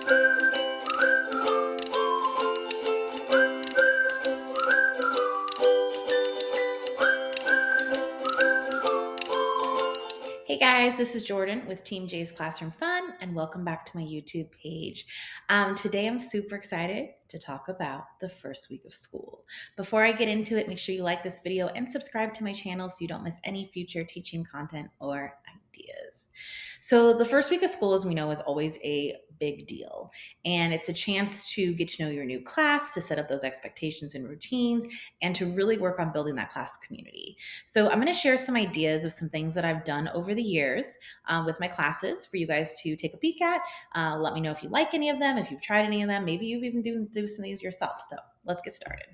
Hey guys, this is Jordan with Team J's Classroom Fun, and welcome back to my YouTube page. Today I'm super excited to talk about the first week of school. Before I get into it, make sure you like this video and subscribe to my channel so you don't miss any future teaching content or ideas. So the first week of school, as we know, is always a big deal, and it's a chance to get to know your new class, to set up those expectations and routines, and to really work on building that class community. So I'm going to share some ideas of some things that I've done over the years with my classes for you guys to take a peek at. Let me know if you like any of them, if you've tried any of them. Maybe you've even do some of these yourself. So let's get started.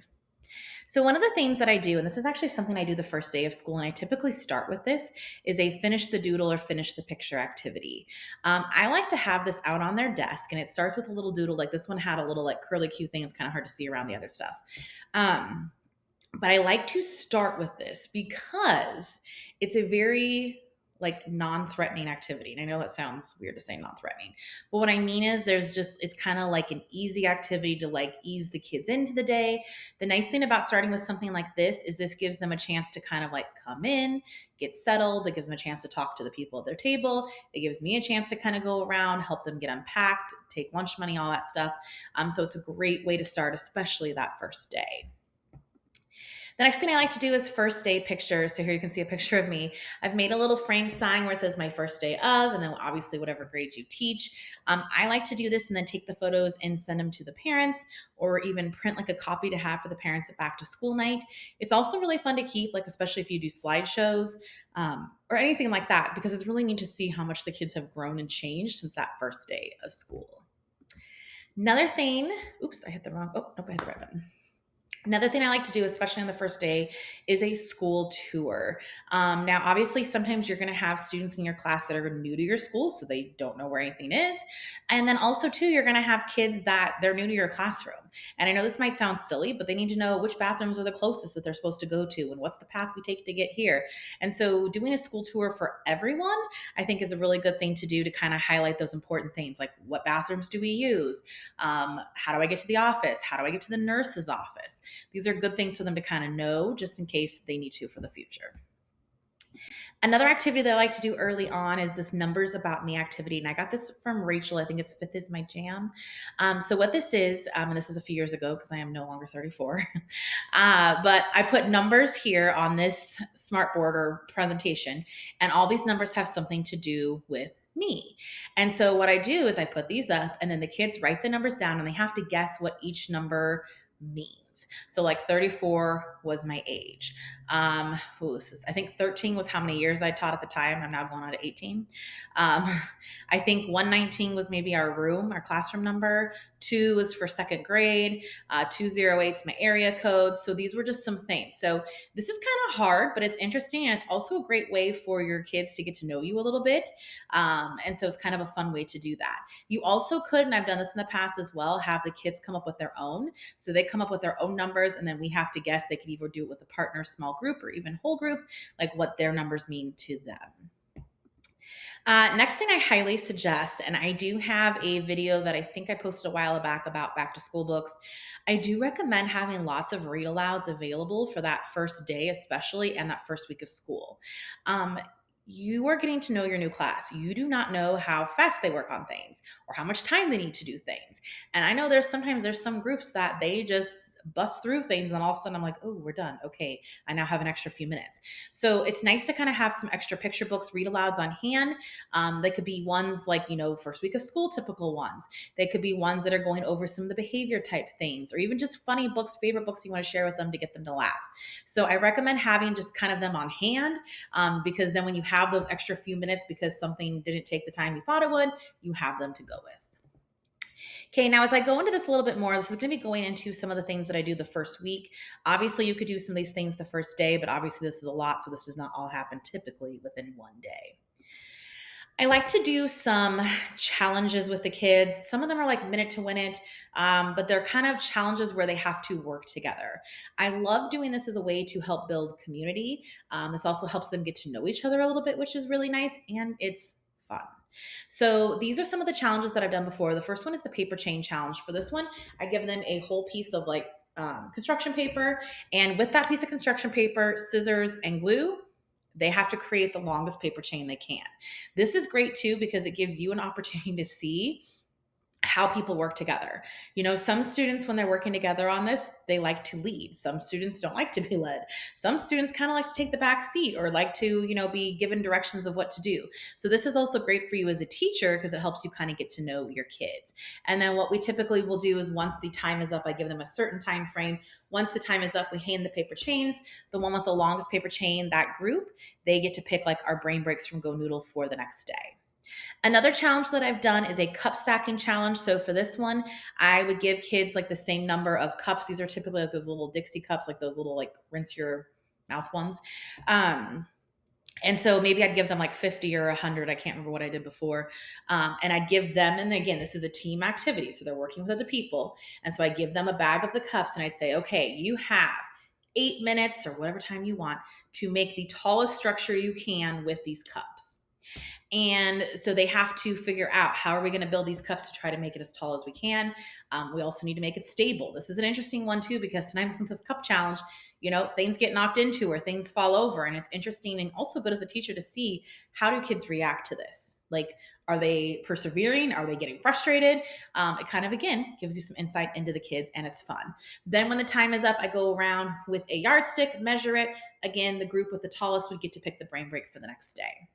So one of the things that I do, and this is actually something I do the first day of school, and I typically start with this, is a finish the doodle or finish the picture activity. I like to have this out on their desk, and it starts with a little doodle. Like this one had a little like curly Q thing. It's kind of hard to see around the other stuff. But I like to start with this because it's a very like non-threatening activity. And I know that sounds weird to say non-threatening, but what I mean is it's kind of like an easy activity to like ease the kids into the day. The nice thing about starting with something like this is this gives them a chance to kind of like come in, get settled. It gives them a chance to talk to the people at their table. It gives me a chance to kind of go around, help them get unpacked, take lunch money, all that stuff. So it's a great way to start, especially that first day. The next thing I like to do is first day pictures. So here you can see a picture of me. I've made a little frame sign where it says my first day of, and then obviously whatever grades you teach. I like to do this and then take the photos and send them to the parents, or even print like a copy to have for the parents at back to school night. It's also really fun to keep, like especially if you do slideshows or anything like that, because it's really neat to see how much the kids have grown and changed since that first day of school. Another thing, oops, I hit the wrong, oh, nope, I hit the right button. Another thing I like to do, especially on the first day, is a school tour. Now, obviously, sometimes you're going to have students in your class that are new to your school, so they don't know where anything is. And then also, too, you're going to have kids that they're new to your classroom. And I know this might sound silly, but they need to know which bathrooms are the closest that they're supposed to go to and what's the path we take to get here. And so doing a school tour for everyone, I think, is a really good thing to do to kind of highlight those important things, like what bathrooms do we use? How do I get to the office? How do I get to the nurse's office? These are good things for them to kind of know just in case they need to for the future. Another activity that I like to do early on is this numbers about me activity. And I got this from Rachel. I think it's Fifth is My Jam. So what this is, and this is a few years ago because I am no longer 34, but I put numbers here on this smartboard or presentation. And all these numbers have something to do with me. And so what I do is I put these up and then the kids write the numbers down and they have to guess what each number means. So like 34 was my age. I think 13 was how many years I taught at the time. I'm now going on to 18. I think 119 was maybe our classroom number. 2 was for second grade. 208 is my area code. So these were just some things. So this is kind of hard, but it's interesting. And it's also a great way for your kids to get to know you a little bit. And so it's kind of a fun way to do that. You also could, and I've done this in the past as well, have the kids come up with their own. So they come up with their own numbers and then we have to guess. They could either do it with a partner, small group, or even whole group, like what their numbers mean to them. Next thing I highly suggest, and I do have a video that I think I posted a while back about back to school books. I do recommend having lots of read alouds available for that first day, especially, and that first week of school. You are getting to know your new class. You do not know how fast they work on things or how much time they need to do things. And I know there's some groups that they just bust through things and all of a sudden I'm like, oh, we're done. Okay, I now have an extra few minutes. So it's nice to kind of have some extra picture books, read alouds on hand. They could be ones like, first week of school, typical ones. They could be ones that are going over some of the behavior type things, or even just funny books, favorite books you want to share with them to get them to laugh. So I recommend having just kind of them on hand because then when you have those extra few minutes because something didn't take the time you thought it would, you have them to go with. Okay, now as I go into this a little bit more, this is going to be going into some of the things that I do the first week. Obviously, you could do some of these things the first day, but obviously this is a lot, so this does not all happen typically within one day. I like to do some challenges with the kids. Some of them are like minute to win it, but they're kind of challenges where they have to work together. I love doing this as a way to help build community. This also helps them get to know each other a little bit, which is really nice, and it's fun. So these are some of the challenges that I've done before. The first one is the paper chain challenge. For this one, I give them a whole piece of like construction paper. And with that piece of construction paper, scissors, and glue, they have to create the longest paper chain they can. This is great too because it gives you an opportunity to see how people work together. You know, some students, when they're working together on this, they like to lead. Some students don't like to be led. Some students kind of like to take the back seat or like to, be given directions of what to do. So this is also great for you as a teacher because it helps you kind of get to know your kids. And then what we typically will do is once the time is up, I give them a certain time frame. Once the time is up, we hand the paper chains. The one with the longest paper chain, that group, they get to pick like our brain breaks from Go Noodle for the next day. Another challenge that I've done is a cup stacking challenge. So for this one, I would give kids like the same number of cups. These are typically like those little Dixie cups, like those little like rinse your mouth ones. And so maybe I'd give them like 50 or 100. I can't remember what I did before. And I'd give them, and again, this is a team activity. So they're working with other people. And so I give them a bag of the cups and I say, okay, you have 8 minutes or whatever time you want to make the tallest structure you can with these cups. And so they have to figure out how are we going to build these cups to try to make it as tall as we can. We also need to make it stable. This is an interesting one too, because sometimes with this cup challenge, things get knocked into or things fall over. And it's interesting and also good as a teacher to see how do kids react to this? Like, are they persevering? Are they getting frustrated? It kind of, again, gives you some insight into the kids and it's fun. Then when the time is up, I go around with a yardstick, measure it. Again, the group with the tallest would get to pick the brain break for the next day.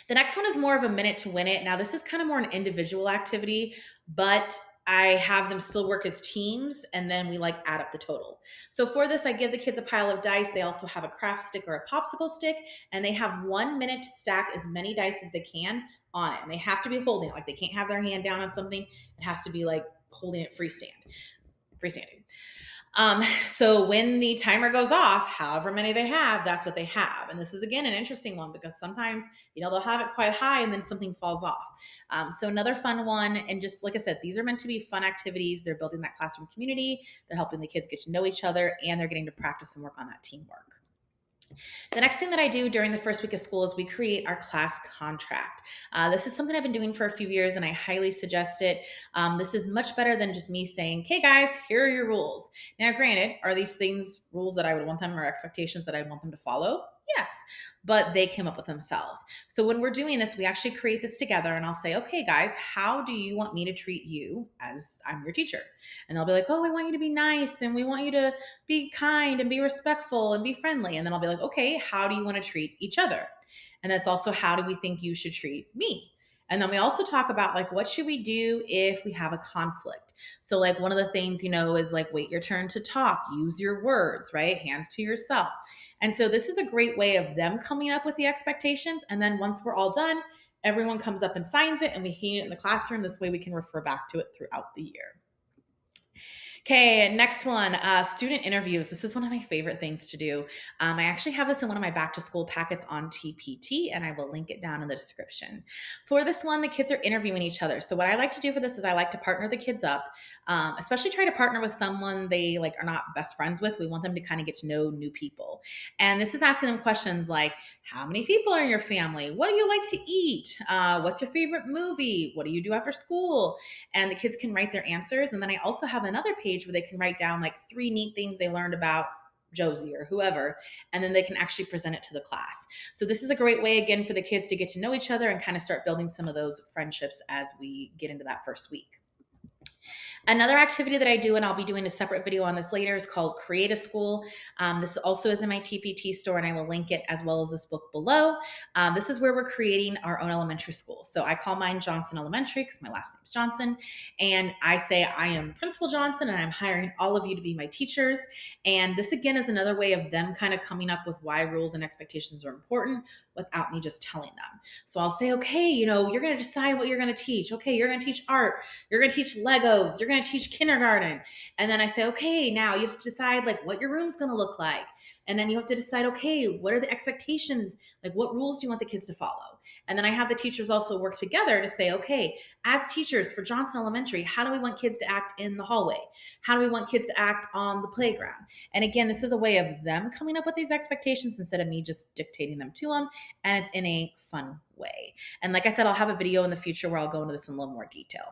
The next one is more of a minute to win it. Now, this is kind of more an individual activity, but I have them still work as teams and then we like add up the total. So for this, I give the kids a pile of dice. They also have a craft stick or a popsicle stick, and they have 1 minute to stack as many dice as they can on it. And they have to be holding it. Like they can't have their hand down on something. It has to be like holding it freestanding. So when the timer goes off, however many they have, that's what they have. And this is, again, an interesting one because sometimes, they'll have it quite high and then something falls off. So another fun one. And just like I said, these are meant to be fun activities. They're building that classroom community. They're helping the kids get to know each other and they're getting to practice and work on that teamwork. The next thing that I do during the first week of school is we create our class contract. This is something I've been doing for a few years and I highly suggest it. This is much better than just me saying, okay, guys, here are your rules. Now, granted, are these things rules that I would want them or expectations that I want them to follow? Yes, but they came up with themselves. So when we're doing this, we actually create this together and I'll say, okay, guys, how do you want me to treat you as I'm your teacher? And they'll be like, oh, we want you to be nice and we want you to be kind and be respectful and be friendly. And then I'll be like, okay, how do you want to treat each other? And that's also, how do we think you should treat me? And then we also talk about like, what should we do if we have a conflict? So like one of the things, is like, wait your turn to talk, use your words, right? Hands to yourself. And so this is a great way of them coming up with the expectations. And then once we're all done, everyone comes up and signs it and we hang it in the classroom. This way we can refer back to it throughout the year. Okay, next one, student interviews. This is one of my favorite things to do. I actually have this in one of my back to school packets on TPT, and I will link it down in the description. For this one, the kids are interviewing each other. So what I like to do for this is I like to partner the kids up, especially try to partner with someone they like are not best friends with. We want them to kind of get to know new people. And this is asking them questions like, how many people are in your family? What do you like to eat? What's your favorite movie? What do you do after school? And the kids can write their answers. And then I also have another page where they can write down like 3 neat things they learned about Josie or whoever, and then they can actually present it to the class. So this is a great way, again, for the kids to get to know each other and kind of start building some of those friendships as we get into that first week. Another activity that I do, and I'll be doing a separate video on this later, is called Create a School. This also is in my TPT store, and I will link it as well as this book below. This is where we're creating our own elementary school. So I call mine Johnson Elementary because my last name is Johnson. And I say I am Principal Johnson, and I'm hiring all of you to be my teachers. And this, again, is another way of them kind of coming up with why rules and expectations are important without me just telling them. So I'll say, okay, you're going to decide what you're going to teach. Okay, you're going to teach art. You're going to teach Legos. You're going to teach kindergarten. And then I say, okay, now you have to decide like what your room's going to look like. And then you have to decide, okay, what are the expectations? Like what rules do you want the kids to follow? And then I have the teachers also work together to say, okay, as teachers for Johnson Elementary, how do we want kids to act in the hallway? How do we want kids to act on the playground? And again, this is a way of them coming up with these expectations instead of me just dictating them to them. And it's in a fun way. way. And like I said, I'll have a video in the future where I'll go into this in a little more detail.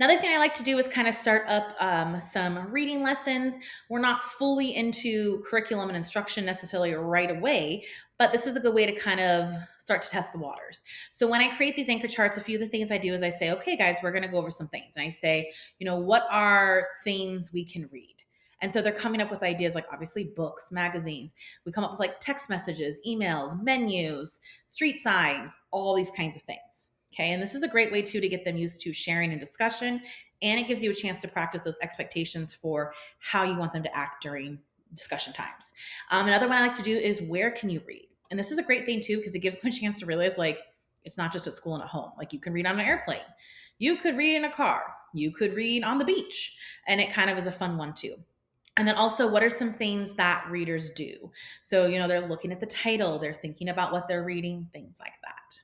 Another thing I like to do is kind of start up some reading lessons. We're not fully into curriculum and instruction necessarily right away, but this is a good way to kind of start to test the waters. So when I create these anchor charts, a few of the things I do is I say, okay, guys, we're going to go over some things. And I say, what are things we can read? And so they're coming up with ideas like obviously books, magazines. We come up with like text messages, emails, menus, street signs, all these kinds of things. Okay, and this is a great way too to get them used to sharing and discussion, and it gives you a chance to practice those expectations for how you want them to act during discussion times. Another one I like to do is where can you read? And this is a great thing too because it gives them a chance to realize like it's not just at school and at home. Like you can read on an airplane, you could read in a car, you could read on the beach, and it kind of is a fun one too. And then also, what are some things that readers do? So, they're looking at the title, they're thinking about what they're reading, things like that.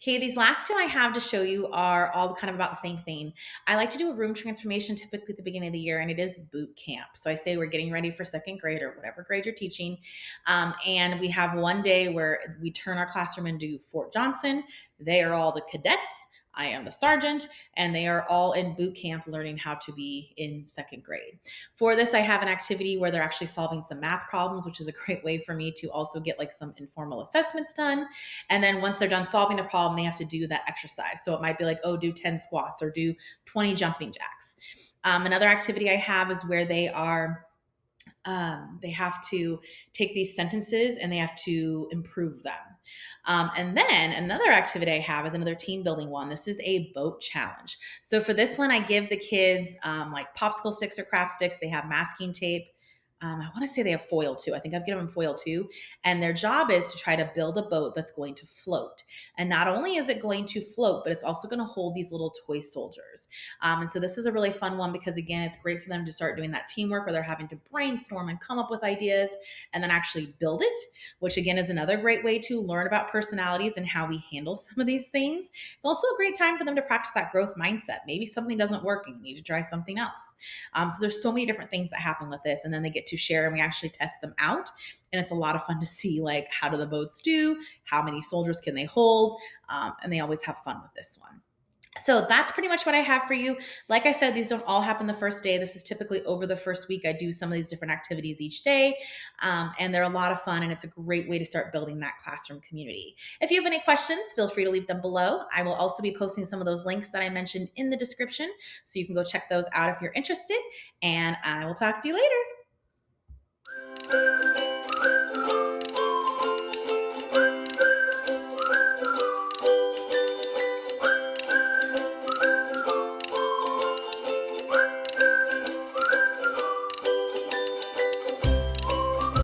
Okay, these last two I have to show you are all kind of about the same thing. I like to do a room transformation typically at the beginning of the year, and it is boot camp. So I say we're getting ready for second grade or whatever grade you're teaching. And we have one day where we turn our classroom into Fort Johnson. They are all the cadets. I am the sergeant, and they are all in boot camp learning how to be in second grade. For this, I have an activity where they're actually solving some math problems, which is a great way for me to also get like some informal assessments done. And then once they're done solving a problem, they have to do that exercise. So it might be like, do 10 squats or do 20 jumping jacks. Another activity I have is where they have to take these sentences and they have to improve them. And then another activity I have is another team building one. This is a boat challenge. So for this one, I give the kids like popsicle sticks or craft sticks. They have masking tape. I want to say they have foil too. I think I've given them foil too. And their job is to try to build a boat that's going to float. And not only is it going to float, but it's also going to hold these little toy soldiers. And so this is a really fun one because, again, it's great for them to start doing that teamwork where they're having to brainstorm and come up with ideas and then actually build it, which, again, is another great way to learn about personalities and how we handle some of these things. It's also a great time for them to practice that growth mindset. Maybe something doesn't work and you need to try something else. So there's so many different things that happen with this, and then they get to share and we actually test them out. And it's a lot of fun to see like how do the boats do, how many soldiers can they hold, and they always have fun with this one. So that's pretty much what I have for you. Like I said, these don't all happen the first day. This is typically over the first week. I do some of these different activities each day, and they're a lot of fun, and it's a great way to start building that classroom community. If you have any questions, feel free to leave them below. I will also be posting some of those links that I mentioned in the description, so you can go check those out if you're interested, and I will talk to you later.